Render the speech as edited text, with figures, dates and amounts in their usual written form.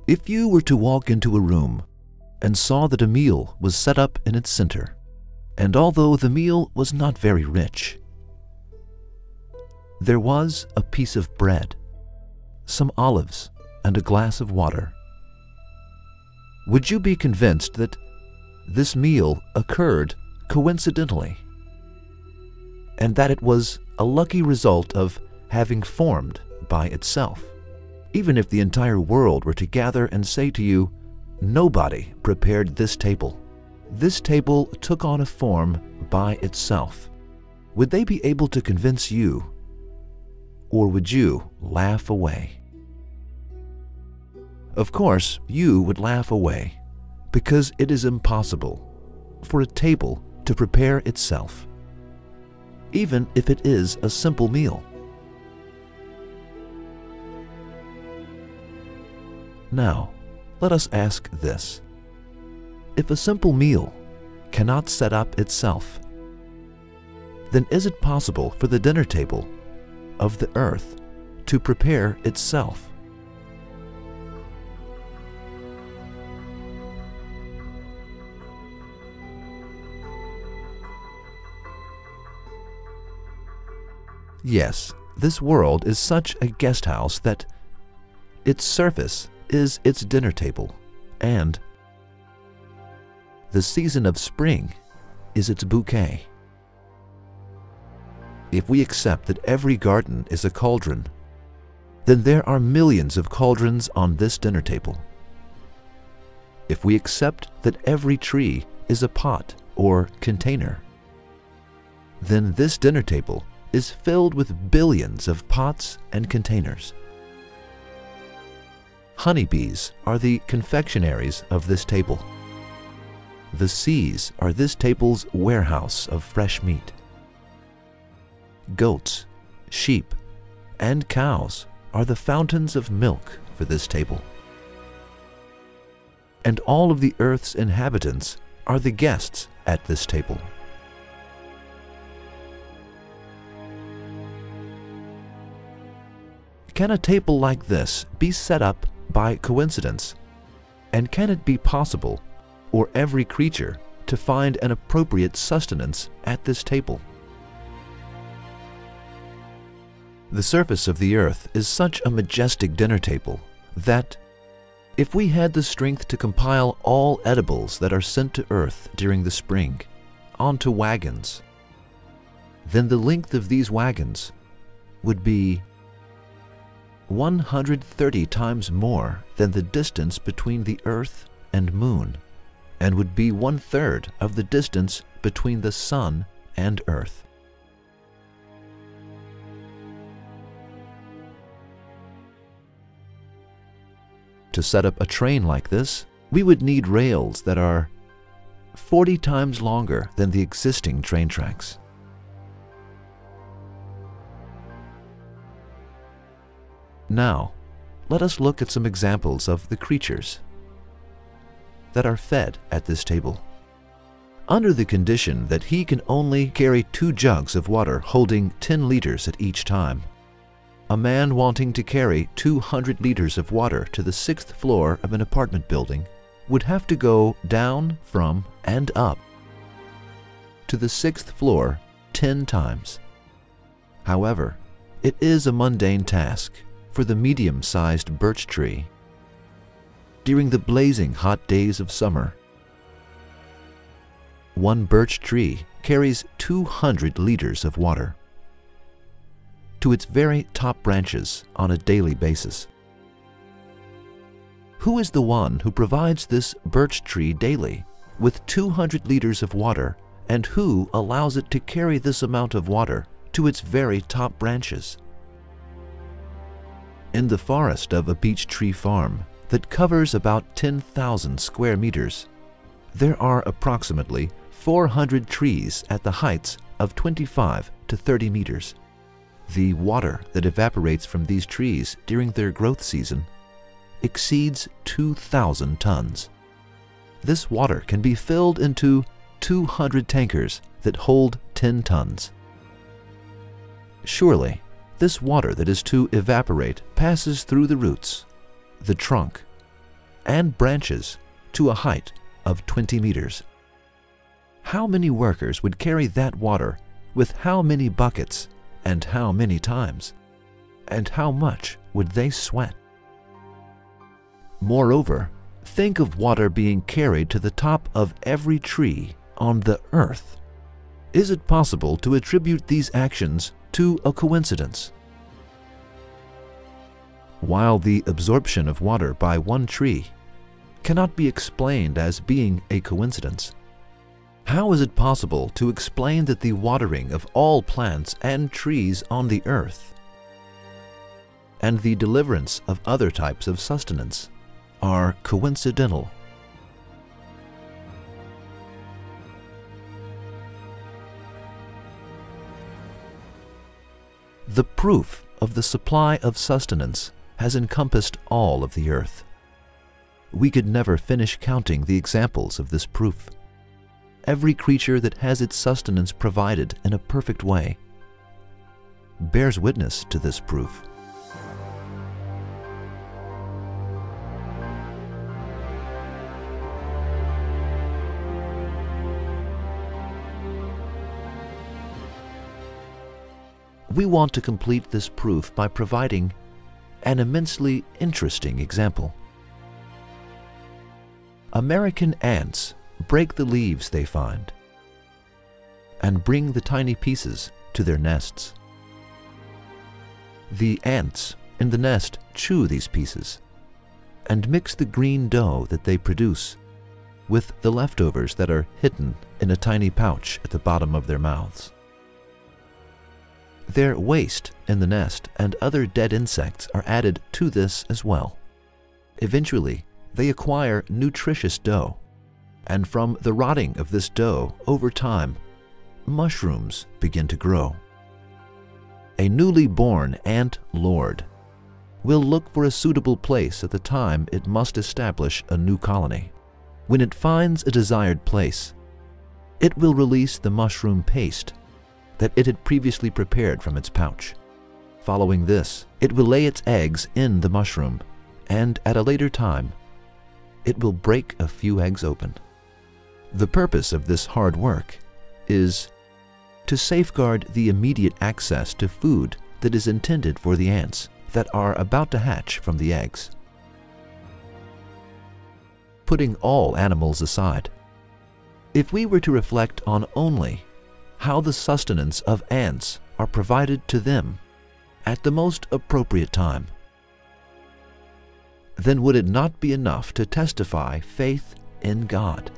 If you were to walk into a room and saw that a meal was set up in its center, and although the meal was not very rich, there was a piece of bread, some olives, and a glass of water, would you be convinced that this meal occurred coincidentally, and that it was a lucky result of having formed by itself? Even if the entire world were to gather and say to you, "Nobody prepared this table took on a form by itself," would they be able to convince you, or would you laugh away? Of course, you would laugh away, because it is impossible for a table to prepare itself, even if it is a simple meal. Now, let us ask this. If a simple meal cannot set up itself, then is it possible for the dinner table of the earth to prepare itself? Yes, this world is such a guest house that its surface is its dinner table, and the season of spring is its bouquet. If we accept that every garden is a cauldron, then there are millions of cauldrons on this dinner table. If we accept that every tree is a pot or container, then this dinner table is filled with billions of pots and containers. Honeybees are the confectionaries of this table. The seas are this table's warehouse of fresh meat. Goats, sheep, and cows are the fountains of milk for this table. And all of the earth's inhabitants are the guests at this table. Can a table like this be set up by coincidence? And can it be possible for every creature to find an appropriate sustenance at this table? The surface of the earth is such a majestic dinner table that if we had the strength to compile all edibles that are sent to earth during the spring onto wagons, then the length of these wagons would be 130 times more than the distance between the earth and moon, and would be 1/3 of the distance between the sun and earth. To set up a train like this, we would need rails that are 40 times longer than the existing train tracks. Now, let us look at some examples of the creatures that are fed at this table. Under the condition that he can only carry 2 jugs of water holding 10 liters at each time, a man wanting to carry 200 liters of water to the 6th floor of an apartment building would have to go down from and up to the 6th floor 10 times. However, it is a mundane task for the medium-sized birch tree during the blazing hot days of summer. One birch tree carries 200 liters of water to its very top branches on a daily basis. Who is the one who provides this birch tree daily with 200 liters of water, and who allows it to carry this amount of water to its very top branches? In the forest of a beech tree farm that covers about 10,000 square meters, there are approximately 400 trees at the heights of 25 to 30 meters. The water that evaporates from these trees during their growth season exceeds 2,000 tons. This water can be filled into 200 tankers that hold 10 tons. Surely, this water that is to evaporate passes through the roots, the trunk, and branches to a height of 20 meters. How many workers would carry that water with how many buckets and how many times? And how much would they sweat? Moreover, think of water being carried to the top of every tree on the earth. Is it possible to attribute these actions to a coincidence? While the absorption of water by one tree cannot be explained as being a coincidence, how is it possible to explain that the watering of all plants and trees on the earth and the deliverance of other types of sustenance are coincidental? The proof of the supply of sustenance has encompassed all of the earth. We could never finish counting the examples of this proof. Every creature that has its sustenance provided in a perfect way bears witness to this proof. We want to complete this proof by providing an immensely interesting example. American ants break the leaves they find and bring the tiny pieces to their nests. The ants in the nest chew these pieces and mix the green dough that they produce with the leftovers that are hidden in a tiny pouch at the bottom of their mouths. Their waste in the nest and other dead insects are added to this as well. Eventually, they acquire nutritious dough, and from the rotting of this dough over time, mushrooms begin to grow. A newly born ant lord will look for a suitable place at the time it must establish a new colony. When it finds a desired place, it will release the mushroom paste that it had previously prepared from its pouch. Following this, it will lay its eggs in the mushroom, and at a later time, it will break a few eggs open. The purpose of this hard work is to safeguard the immediate access to food that is intended for the ants that are about to hatch from the eggs. Putting all animals aside, if we were to reflect on only how the sustenance of ants are provided to them at the most appropriate time, then would it not be enough to testify faith in God?